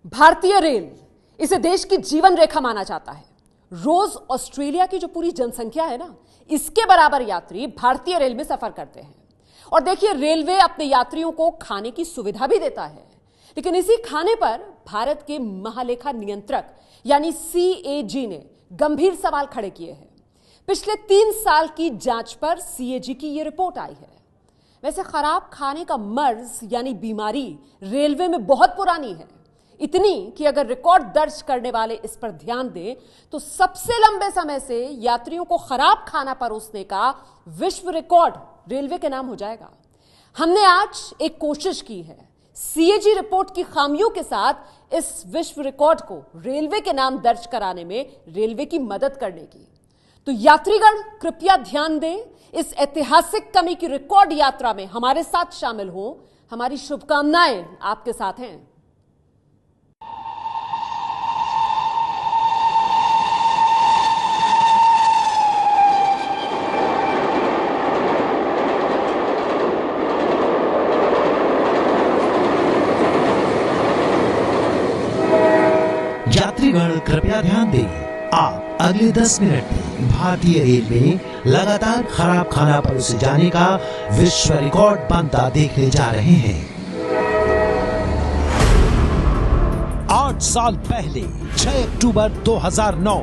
भारतीय रेल, इसे देश की जीवन रेखा माना जाता है। रोज ऑस्ट्रेलिया की जो पूरी जनसंख्या है ना, इसके बराबर यात्री भारतीय रेल में सफर करते हैं। और देखिए, रेलवे अपने यात्रियों को खाने की सुविधा भी देता है, लेकिन इसी खाने पर भारत के महालेखा नियंत्रक यानी CAG ने गंभीर सवाल खड़े किए हैं। पिछले 3 साल की जांच पर CAG की यह रिपोर्ट आई है। वैसे खराब खाने का मर्ज यानी बीमारी रेलवे में बहुत पुरानी है, इतनी कि अगर रिकॉर्ड दर्ज करने वाले इस पर ध्यान दें तो सबसे लंबे समय से यात्रियों को खराब खाना परोसने का विश्व रिकॉर्ड रेलवे के नाम हो जाएगा। हमने आज एक कोशिश की है CAG रिपोर्ट की खामियों के साथ इस विश्व रिकॉर्ड को रेलवे के नाम दर्ज कराने में रेलवे की मदद करने की। तो यात्रीगण कृपया ध्यान दें, इस ऐतिहासिक कमी की रिकॉर्ड यात्रा में हमारे साथ शामिल हो। हमारी शुभकामनाएं आपके साथ हैं। यात्रीगण कृपया ध्यान दें, आप अगले 10 मिनट में भारतीय रेल में लगातार खराब खाना परोसे जाने का विश्व रिकॉर्ड बनता देखने जा रहे हैं। 8 साल पहले 6 अक्टूबर 2009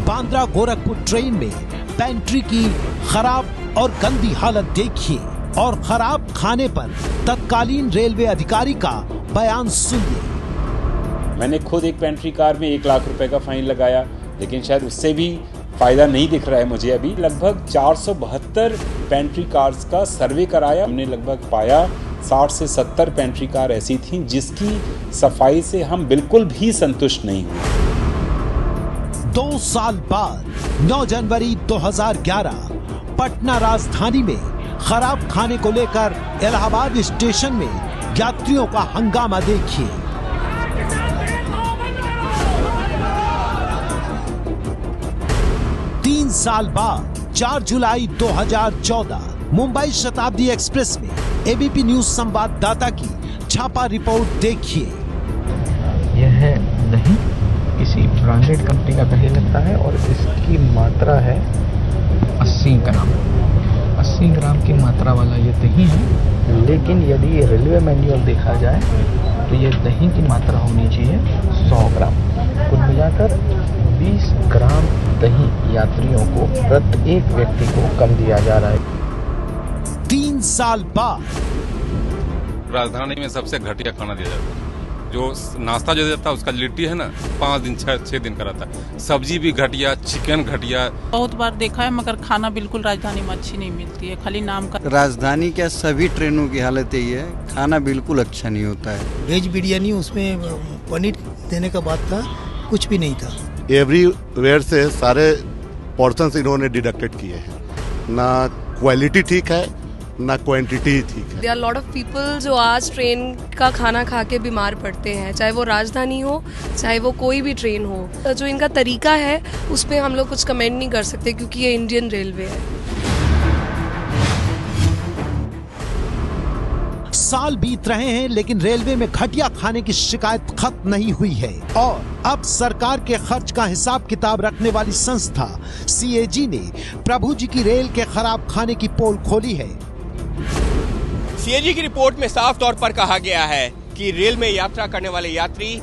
बांद्रा गोरखपुर ट्रेन में पेंट्री की खराब और गंदी हालत देखिए और खराब खाने पर तत्कालीन रेलवे अधिकारी का बयान सुनिए। मैंने खुद एक पेंट्री कार में 1 लाख रुपए का फाइन लगाया, लेकिन शायद उससे भी फायदा नहीं दिख रहा है मुझे। अभी लगभग 472 पेंट्री कार्स का सर्वे कराया, हमने लगभग पाया 60 से 70 पेंट्री कार ऐसी थीं जिसकी सफाई से हम बिल्कुल भी संतुष्ट नहीं हुए। 2 साल बाद 9 जनवरी 2011 पटना राजधानी में खराब खाने को लेकर इलाहाबाद स्टेशन में यात्रियों का हंगामा देखिए। 3 साल बाद 4 जुलाई 2014 मुंबई शताब्दी एक्सप्रेस में ABP न्यूज संवाददाता की छापा रिपोर्ट देखिए। यह दही किसी ब्रांडेड कंपनी का दही लगता है और इसकी मात्रा है 80 ग्राम। 80 ग्राम की मात्रा वाला ये दही है, लेकिन यदि रेलवे मैनुअल देखा जाए तो ये दही की मात्रा होनी चाहिए 100 ग्राम। कुल मिलाकर 20 ग्राम दही यात्रियों को प्रत्येक व्यक्ति को कम दिया जा रहा है। 3 साल बाद राजधानी में सबसे घटिया खाना दिया जाता है। जो नाश्ता जो देता है उसका लिट्टी है ना, 5 दिन 6 दिन का रहता है। सब्जी भी घटिया, चिकन घटिया। बहुत बार देखा है, मगर खाना बिल्कुल राजधानी में अच्छी नहीं मिलती है, खाली नाम का। राजधानी क्या सभी ट्रेनों की हालत यही है, खाना बिल्कुल अच्छा नहीं होता है। वेज बिरयानी, उसमें पनीर देने का बात था, कुछ भी नहीं था। एवरीवेयर से सारे पोर्शंस इन्होंने डिडक्टेड किए हैं। ना क्वालिटी ठीक है, ना क्वांटिटी ठीक है। There are lot of people जो आज ट्रेन का खाना खा के बीमार पड़ते हैं, चाहे वो राजधानी हो, चाहे वो कोई भी ट्रेन हो। जो इनका तरीका है उस पर हम लोग कुछ कमेंट नहीं कर सकते, क्योंकि ये इंडियन रेलवे है। साल बीत रहे हैं, लेकिन रेलवे में घटिया खाने की शिकायत खत्म नहीं हुई है और अब सरकार के खर्च का हिसाब किताब रखने वाली संस्था CAG ने प्रभु जी की रेल के खराब खाने की पोल खोली है। CAG की रिपोर्ट में साफ तौर पर कहा गया है कि रेल में यात्रा करने वाले यात्री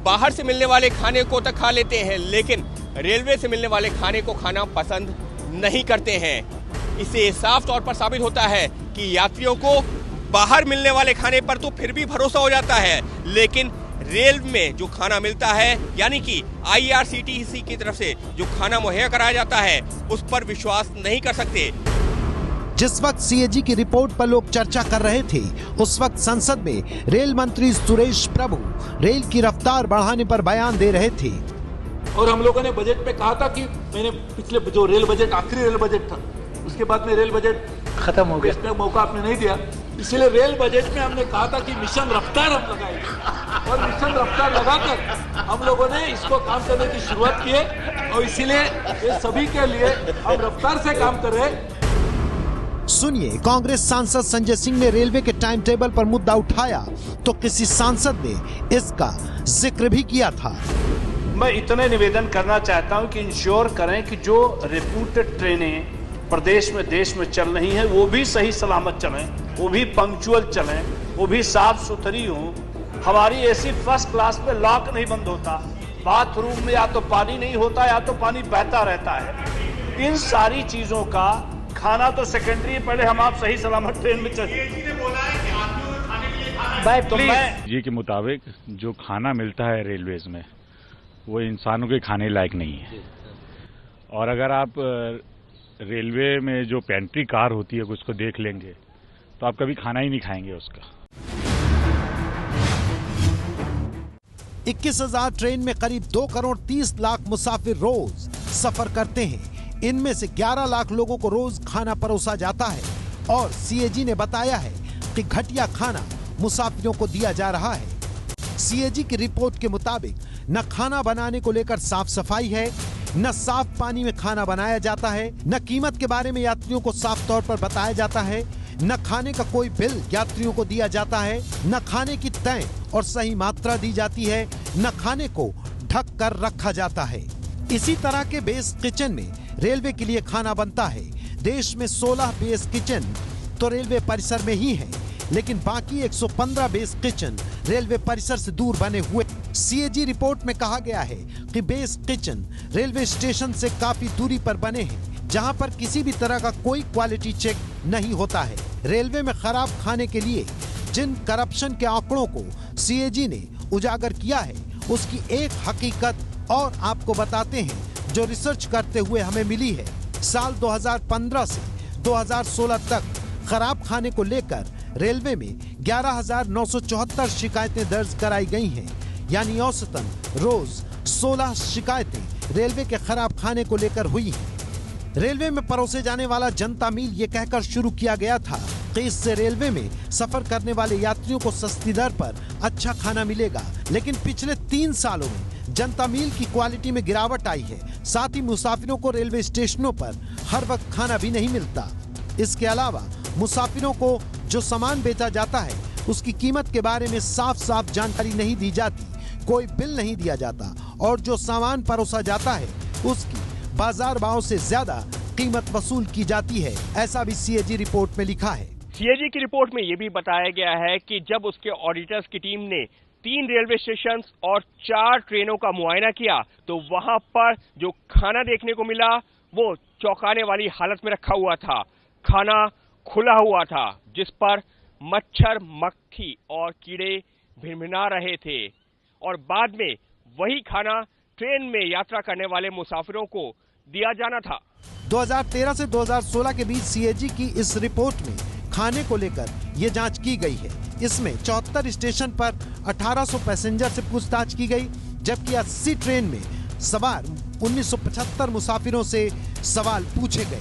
बाहर से मिलने वाले खाने को तो खा लेते हैं, लेकिन रेलवे से मिलने वाले खाने को खाना पसंद नहीं करते हैं। इससे साफ तौर पर साबित होता है कि यात्रियों को बाहर मिलने वाले खाने पर तो फिर भी भरोसा हो जाता है, लेकिन रेल में जो खाना मिलता है, यानी कि IRCTC की तरफ से जो खाना मुहैया कराया जाता है, उस पर विश्वास नहीं कर सकते। जिस वक्त CAG की रिपोर्ट पर लोग चर्चा कर रहे थे, उस वक्त संसद में रेल मंत्री सुरेश प्रभु रेल की रफ्तार बढ़ाने पर बयान दे रहे थे। और हम लोगों ने बजट पे कहा था कि मैंने पिछले जो रेल बजट, आखिरी रेल बजट था, उसके बाद में रेल बजट खत्म हो गया, इसका मौका आपने नहीं दिया। इसलिए रेल बजट में हमने कहा था कि मिशन रफ्तार हम लगाएंगे, और मिशन रफ्तार लगाकर हम लोगों ने इसको काम करने की शुरुआत की है। और इसीलिए ये सभी के लिए हम रफ्तार से काम कर रहे हैं। सुनिए, कांग्रेस सांसद संजय सिंह ने रेलवे के टाइम टेबल पर मुद्दा उठाया तो किसी सांसद ने इसका जिक्र भी किया था। मैं इतने निवेदन करना चाहता हूं कि इंश्योर करें कि जो रेप्यूटेड ट्रेनें प्रदेश में देश में चल रही हैं वो भी सही सलामत चलें, वो भी पंक्चुअल चलें, वो भी साफ सुथरी हों। हमारी एसी फर्स्ट क्लास में लॉक नहीं बंद होता, बाथरूम में या तो पानी नहीं होता या तो पानी बहता रहता है। इन सारी चीजों का खाना तो सेकेंडरी है, पहले हम आप सही सलामत ट्रेन में चले। तो जी के मुताबिक जो खाना मिलता है रेलवेज में वो इंसानों के खाने लायक नहीं है। और अगर आप रेलवे में जो पेंट्री कार होती है उसको देख लेंगे तो आप कभी खाना ही नहीं खाएंगे उसका। 21,000 ट्रेन में करीब 2 करोड़ 30 लाख मुसाफिर रोज सफर करते हैं। इनमें से 11 लाख लोगों को रोज खाना परोसा जाता है और सीएजी ने बताया है कि घटिया खाना मुसाफिरों को दिया जा रहा है। सीएजी की रिपोर्ट के मुताबिक न खाना बनाने को लेकर साफ सफाई है, न साफ पानी में खाना बनाया जाता है, न कीमत के बारे में यात्रियों को साफ तौर पर बताया जाता है, न खाने का कोई बिल यात्रियों को दिया जाता है, न खाने की तय और सही मात्रा दी जाती है, न खाने को ढक कर रखा जाता है। इसी तरह के बेस किचन में रेलवे के लिए खाना बनता है। देश में 16 बेस किचन तो रेलवे परिसर में ही है, लेकिन बाकी 115 बेस किचन रेलवे परिसर से दूर बने हुए। सीएजी रिपोर्ट में कहा गया है कि बेस किचन रेलवे स्टेशन से काफी दूरी पर बने हैं, जहां पर किसी भी तरह का कोई क्वालिटी चेक नहीं होता है। रेलवे में खराब खाने के लिए जिन करप्शन के आंकड़ों को सीएजी ने उजागर किया है उसकी एक हकीकत और आपको बताते हैं जो रिसर्च करते हुए हमें मिली है। साल 2015 से 2016 तक खराब खाने को लेकर रेलवे में 11,974 शिकायतें दर्ज कराई गई हैं, यानी औसतन रोज 16 शिकायतें रेलवे के खराब खाने को लेकर हुई हैं। रेलवे में परोसे जाने वाला जनता मील ये कहकर शुरू किया गया था कि इससे रेलवे में सफर करने वाले यात्रियों को सस्ती दर पर अच्छा खाना मिलेगा, लेकिन पिछले 3 सालों में जनता मील की क्वालिटी में गिरावट आई है। साथ ही मुसाफिरों को रेलवे स्टेशनों पर हर वक्त खाना भी नहीं मिलता। इसके अलावा मुसाफिरों को जो सामान बेचा जाता है उसकी कीमत के बारे में साफ साफ जानकारी नहीं दी जाती, कोई बिल नहीं दिया जाता और जो सामान परोसा जाता है उसकी बाजार भाव से ज्यादा कीमत वसूल की जाती है। ऐसा भी सीएजी रिपोर्ट में लिखा है। सीएजी की रिपोर्ट में यह भी बताया गया है कि जब उसके ऑडिटर्स की टीम ने 3 रेलवे स्टेशन और 4 ट्रेनों का मुआयना किया तो वहां पर जो खाना देखने को मिला वो चौंकाने वाली हालत में रखा हुआ था। खाना खुला हुआ था जिस पर मच्छर, मक्खी और कीड़े भिनभिना रहे थे और बाद में वही खाना ट्रेन में यात्रा करने वाले मुसाफिरों को दिया जाना था। 2013 से 2016 के बीच सीएजी की इस रिपोर्ट में खाने को लेकर ये जांच की गई है। इसमें 74 स्टेशन पर 1800 पैसेंजर से पूछताछ की गई, जबकि 80 ट्रेन में सवार 1975 मुसाफिरों से सवाल पूछे गए।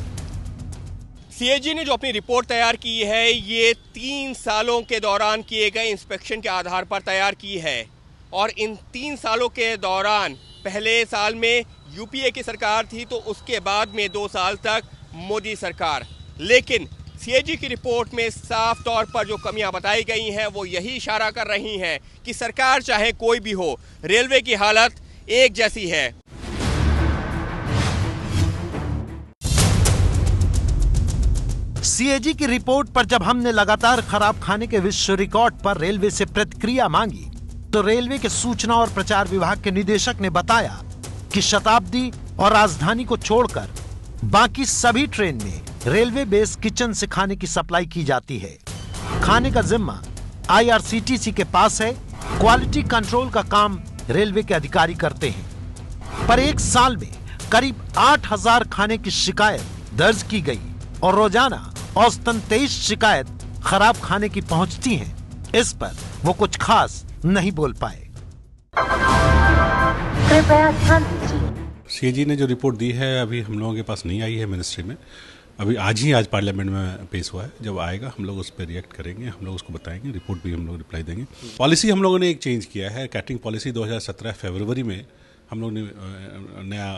सीएजी ने जो अपनी रिपोर्ट तैयार की है ये 3 सालों के दौरान किए गए इंस्पेक्शन के आधार पर तैयार की है और इन 3 सालों के दौरान पहले साल में यूपीए की सरकार थी तो उसके बाद में 2 साल तक मोदी सरकार। लेकिन सीएजी की रिपोर्ट में साफ तौर पर जो कमियां बताई गई हैं वो यही इशारा कर रही हैं कि सरकार चाहे कोई भी हो, रेलवे की हालत एक जैसी है। सीएजी की रिपोर्ट पर जब हमने लगातार खराब खाने के विश्व रिकॉर्ड पर रेलवे से प्रतिक्रिया मांगी तो रेलवे के सूचना और प्रचार विभाग के निदेशक ने बताया कि शताब्दी और राजधानी को छोड़कर बाकी सभी ट्रेन में रेलवे बेस किचन से खाने की सप्लाई की जाती है। खाने का जिम्मा आईआरसीटीसी के पास है। क्वालिटी कंट्रोल का काम रेलवे के अधिकारी करते हैं। पर एक साल में करीब 8,000 खाने की शिकायत दर्ज की गई और रोजाना औसतन 23 शिकायत खराब खाने की पहुंचती हैं। इस पर वो कुछ खास नहीं बोल पाए। सीएजी ने जो रिपोर्ट दी है अभी हम लोगों के पास नहीं आई है मिनिस्ट्री में। अभी आज पार्लियामेंट में पेश हुआ है। जब आएगा हम लोग उस पर रिएक्ट करेंगे, हम लोग उसको बताएंगे, रिपोर्ट भी हम लोग रिप्लाई देंगे। पॉलिसी हम लोगों ने एक चेंज किया है। कैटरिंग पॉलिसी 2017 फरवरी में हम लोग ने नया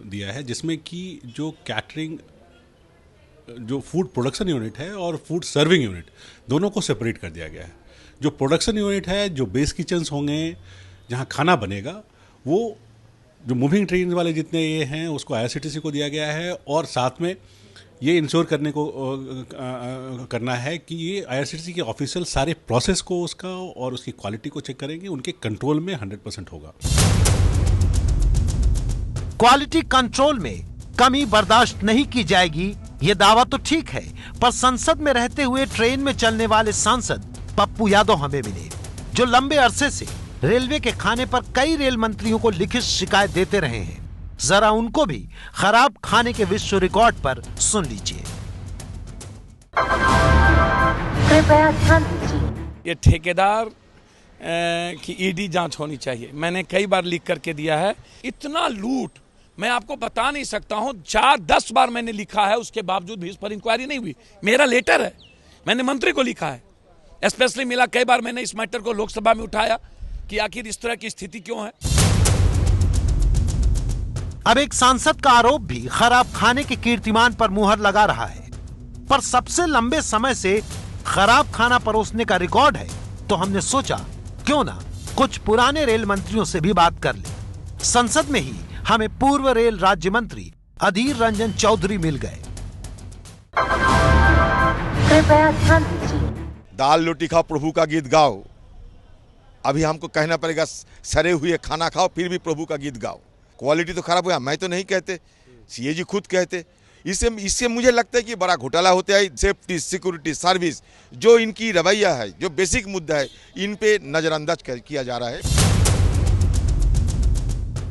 दिया है जिसमें कि जो कैटरिंग जो फूड प्रोडक्शन यूनिट है और फूड सर्विंग यूनिट दोनों को सेपरेट कर दिया गया है। जो प्रोडक्शन यूनिट है, जो बेस किचन्स होंगे जहाँ खाना बनेगा, वो जो मूविंग ट्रेन वाले जितने ये हैं उसको IRCTC को दिया गया है, और साथ में ये इंश्योर करने को करना है कि ये IRCTC के ऑफिशियल सारे प्रोसेस को उसका और उसकी क्वालिटी को चेक करेंगे, उनके कंट्रोल में 100% होगा। क्वालिटी कंट्रोल में कमी बर्दाश्त नहीं की जाएगी, ये दावा तो ठीक है, पर संसद में रहते हुए ट्रेन में चलने वाले सांसद पप्पू यादव हमें मिले, जो लंबे अरसे से रेलवे के खाने पर कई रेल मंत्रियों को लिखित शिकायत देते रहे हैं। जरा उनको भी खराब खाने के विश्व रिकॉर्ड पर सुन लीजिए। कृपया ध्यान दीजिए। ये ठेकेदार की ईडी जांच होनी चाहिए। मैंने कई बार लिख करके दिया है। इतना लूट मैं आपको बता नहीं सकता हूं। 4-10 बार मैंने लिखा है, उसके बावजूद भी इस पर इंक्वायरी नहीं हुई। मेरा लेटर है, मैंने मंत्री को लिखा है, स्पेशली मिला। कई बार मैंने इस मैटर को लोकसभा में उठाया कि आखिर इस तरह की स्थिति क्यों है। अब एक सांसद का आरोप भी खराब खाने के कीर्तिमान पर मुहर लगा रहा है, पर सबसे लंबे समय से खराब खाना परोसने का रिकॉर्ड है, तो हमने सोचा क्यों ना कुछ पुराने रेल मंत्रियों से भी बात कर ले। संसद में ही हमें पूर्व रेल राज्य मंत्री अधीर रंजन चौधरी मिल गए। कृपया ध्यान दीजिए। दाल रोटी खाओ, प्रभु का गीत गाओ। अभी हमको कहना पड़ेगा सड़े हुए खाना खाओ, फिर भी प्रभु का गीत गाओ। क्वालिटी तो खराब हुआ, मैं तो नहीं कहते, सीएजी खुद कहते। इससे मुझे लगता है कि बड़ा घोटाला होता है। सेफ्टी, सिक्योरिटी, सर्विस, जो इनकी रवैया है, जो बेसिक मुद्दा है, इन पे नजरअंदाज किया जा रहा है।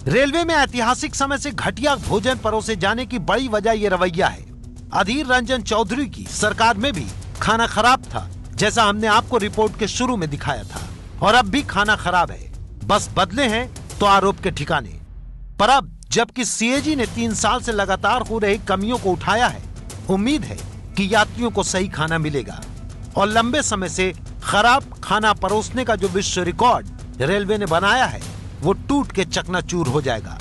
रेलवे में ऐतिहासिक समय से घटिया भोजन परोसे जाने की बड़ी वजह ये रवैया है। अधीर रंजन चौधरी की सरकार में भी खाना खराब था, जैसा हमने आपको रिपोर्ट के शुरू में दिखाया था, और अब भी खाना खराब है, बस बदले हैं तो आरोप के ठिकाने। पर अब जबकि सीएजी ने 3 साल से लगातार हो रही कमियों को उठाया है, उम्मीद है कि यात्रियों को सही खाना मिलेगा और लंबे समय से खराब खाना परोसने का जो विश्व रिकॉर्ड रेलवे ने बनाया है, वो टूट के चकनाचूर हो जाएगा।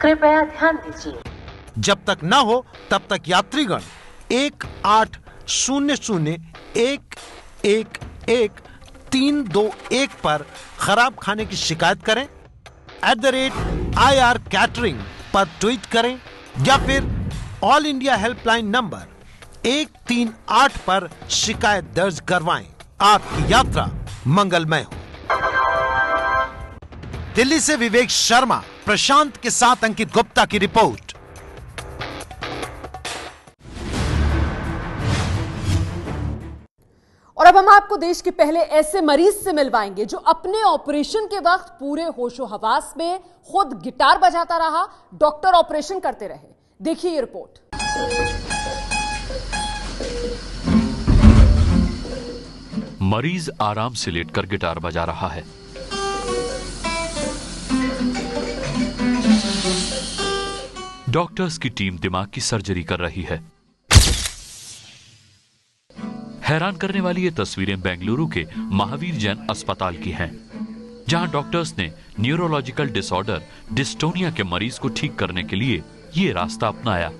कृपया ध्यान दीजिए। जब तक न हो तब तक यात्रीगण 1800-111321 पर खराब खाने की शिकायत करें, @IR कैटरिंग पर ट्वीट करें, या फिर ऑल इंडिया हेल्पलाइन नंबर 138 पर शिकायत दर्ज करवाएं। आपकी यात्रा मंगलमय हो। दिल्ली से विवेक शर्मा, प्रशांत के साथ अंकित गुप्ता की रिपोर्ट। और अब हम आपको देश के पहले ऐसे मरीज से मिलवाएंगे जो अपने ऑपरेशन के वक्त पूरे होशो हवास में खुद गिटार बजाता रहा, डॉक्टर ऑपरेशन करते रहे। देखिए ये रिपोर्ट। मरीज आराम से लेटकर गिटार बजा रहा है। डॉक्टर्स की टीम दिमाग की सर्जरी कर रही है। हैरान करने वाली ये तस्वीरें बेंगलुरु के महावीर जैन अस्पताल की हैं, जहां डॉक्टर्स ने न्यूरोलॉजिकल डिसऑर्डर डिस्टोनिया के मरीज को ठीक करने के लिए ये रास्ता अपनाया।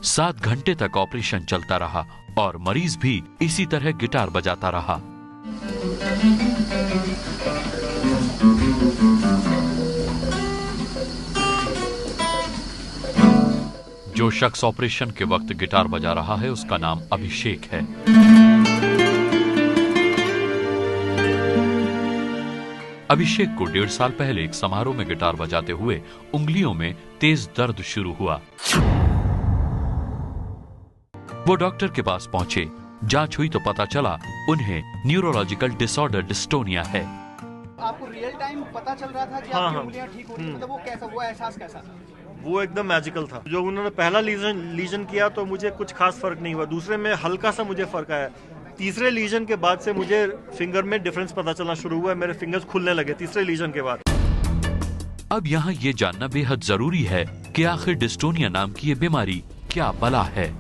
7 घंटे तक ऑपरेशन चलता रहा और मरीज भी इसी तरह गिटार बजाता रहा। जो शख्स ऑपरेशन के वक्त गिटार बजा रहा है उसका नाम अभिषेक है। अभिषेक को 1.5 साल पहले एक समारोह में गिटार बजाते हुए उंगलियों में तेज दर्द शुरू हुआ। वो डॉक्टर के पास पहुंचे, जांच हुई तो पता चला उन्हें न्यूरोलॉजिकल डिसऑर्डर डिस्टोनिया है। आपको रियल टाइम पता चल रहा था कि आपकी उंगलियां ठीक हो रही हैं, मतलब वो कैसा, वो एहसास कैसा था? वो एकदम मैजिकल था। जो उन्होंने पहला लीजन किया तो मुझे कुछ खास फर्क नहीं हुआ, दूसरे में हल्का सा मुझे फर्क आया, तीसरे लीजन के बाद से मुझे फिंगर में डिफरेंस पता चलना शुरू हुआ, मेरे फिंगर्स खुलने लगे तीसरे लीजन के बाद। अब यहाँ ये जानना बेहद जरूरी है कि आखिर डिस्टोनिया नाम की ये बीमारी क्या बला है।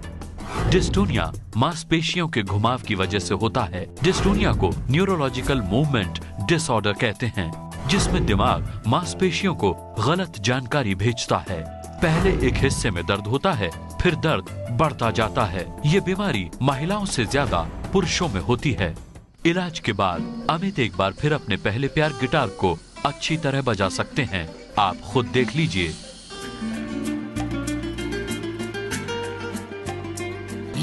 डिस्टोनिया मांसपेशियों के घुमाव की वजह से होता है। डिस्टोनिया को न्यूरोलॉजिकल मूवमेंट डिसऑर्डर कहते हैं, जिसमें दिमाग मांसपेशियों को गलत जानकारी भेजता है। पहले एक हिस्से में दर्द होता है, फिर दर्द बढ़ता जाता है। ये बीमारी महिलाओं से ज्यादा पुरुषों में होती है। इलाज के बाद अमित एक बार फिर अपने पहले प्यार गिटार को अच्छी तरह बजा सकते हैं। आप खुद देख लीजिए।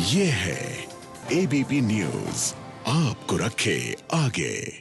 ये है एबीपी न्यूज, आपको रखे आगे।